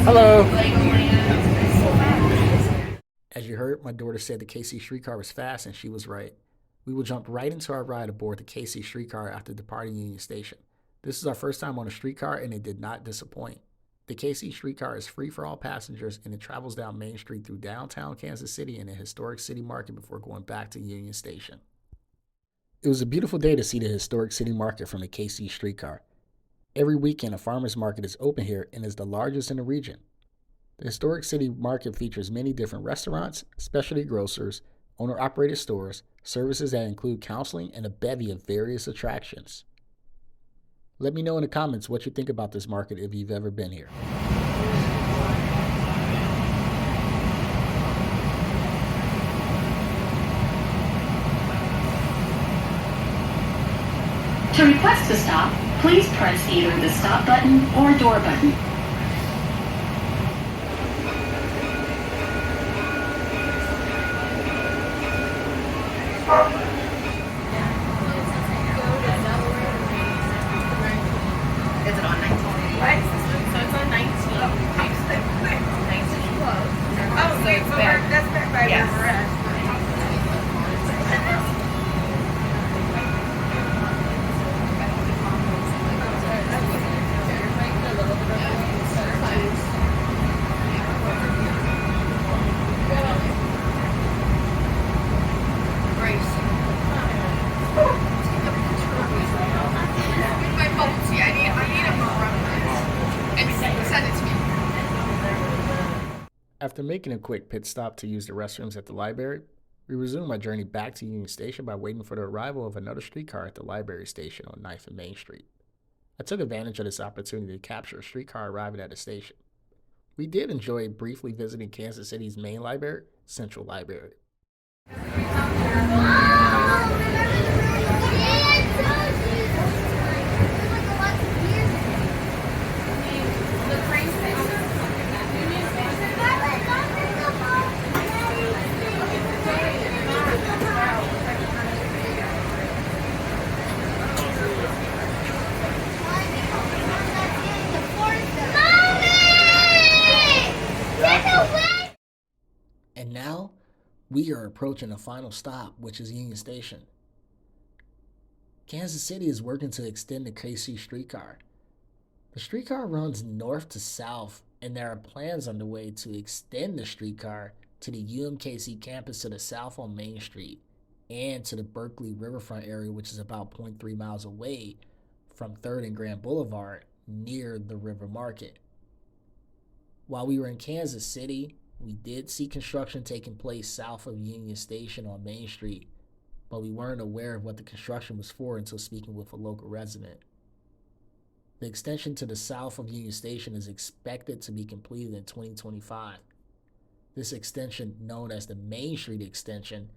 Hello. As you heard, my daughter said the KC streetcar was fast, and she was right. We will jump right into our ride aboard the KC streetcar after departing Union Station. This is our first time on a streetcar, and it did not disappoint. The KC streetcar is free for all passengers, and it travels down Main Street through downtown Kansas City and the historic city market before going back to Union Station. It was a beautiful day to see the historic city market from the KC streetcar. Every weekend, a farmer's market is open here and is the largest in the region. The historic city market features many different restaurants, specialty grocers, owner-operated stores, services that include counseling, and a bevy of various attractions. Let me know in the comments what you think about this market if you've ever been here. To request to stop, please press either the stop button or door button. Is it on 19? Right. So it's on 19. 19. Oh, so it's back. That's back by yes. After making a quick pit stop to use the restrooms at the library, we resumed our journey back to Union Station by waiting for the arrival of another streetcar at the library station on 9th and Main Street. I took advantage of this opportunity to capture a streetcar arriving at the station. We did enjoy briefly visiting Kansas City's main library, Central Library. And now, we are approaching the final stop, which is Union Station. Kansas City is working to extend the KC streetcar. The streetcar runs north to south, and there are plans underway to extend the streetcar to the UMKC campus to the south on Main Street and to the Berkeley Riverfront area, which is about 0.3 miles away from 3rd and Grand Boulevard near the River Market. While we were in Kansas City, we did see construction taking place south of Union Station on Main Street, but we weren't aware of what the construction was for until speaking with a local resident. The extension to the south of Union Station is expected to be completed in 2025. This extension, known as the Main Street Extension,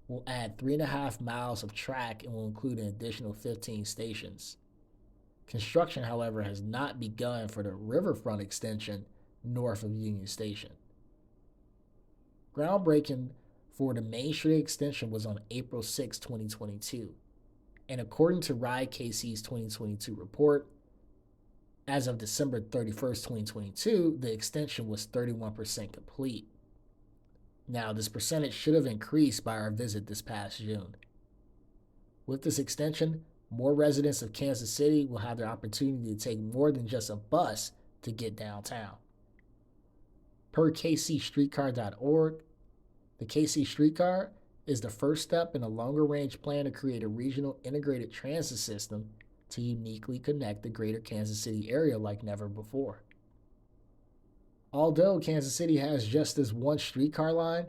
will add 3.5 miles of track and will include an additional 15 stations. Construction, however, has not begun for the Riverfront Extension north of Union Station. Groundbreaking for the Main Street Extension was on April 6, 2022, and according to RideKC's 2022 report, as of December 31st, 2022, the extension was 31% complete. Now, this percentage should have increased by our visit this past June. With this extension, more residents of Kansas City will have the opportunity to take more than just a bus to get downtown. Per kcstreetcar.org, the KC streetcar is the first step in a longer-range plan to create a regional integrated transit system to uniquely connect the greater Kansas City area like never before. Although Kansas City has just this one streetcar line,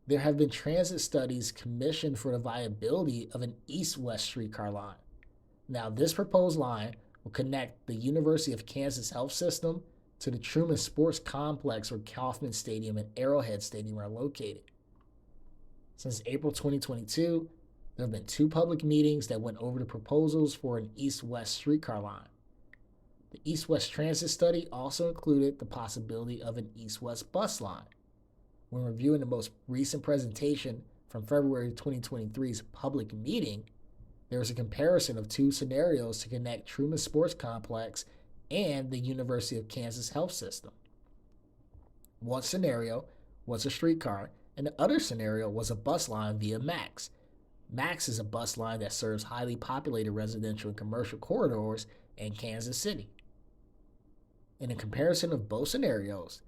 there have been transit studies commissioned for the viability of an east-west streetcar line. Now, this proposed line will connect the University of Kansas Health System to the Truman Sports Complex, where Kauffman Stadium and Arrowhead Stadium are located. Since April 2022, there have been 2 public meetings that went over the proposals for an east-west streetcar line. The east-west transit study also included the possibility of an east-west bus line. When reviewing the most recent presentation from February 2023's public meeting, there was a comparison of 2 scenarios to connect Truman Sports Complex and the University of Kansas Health System. One scenario was a streetcar, and the other scenario was a bus line via MAX. MAX is a bus line that serves highly populated residential and commercial corridors in Kansas City. In a comparison of both scenarios,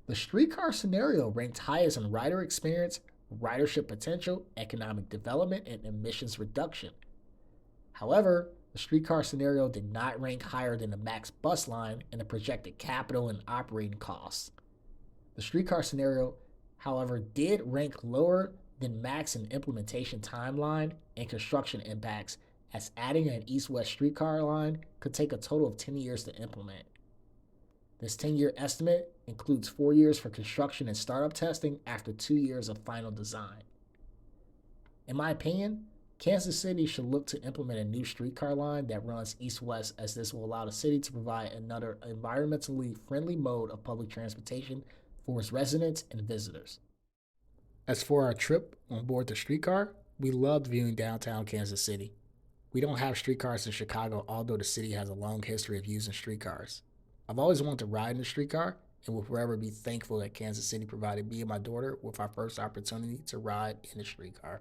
the streetcar scenario ranked highest in rider experience, ridership potential, economic development, and emissions reduction. However, the streetcar scenario did not rank higher than the MAX bus line in the projected capital and operating costs. The streetcar scenario, however, did rank lower than MAX in implementation timeline and construction impacts, as adding an east-west streetcar line could take a total of 10 years to implement. This 10-year estimate includes 4 years for construction and startup testing after 2 years of final design. In my opinion, Kansas City should look to implement a new streetcar line that runs east-west, as this will allow the city to provide another environmentally friendly mode of public transportation for its residents and visitors. As for our trip on board the streetcar, we loved viewing downtown Kansas City. We don't have streetcars in Chicago, although the city has a long history of using streetcars. I've always wanted to ride in a streetcar and will forever be thankful that Kansas City provided me and my daughter with our first opportunity to ride in a streetcar.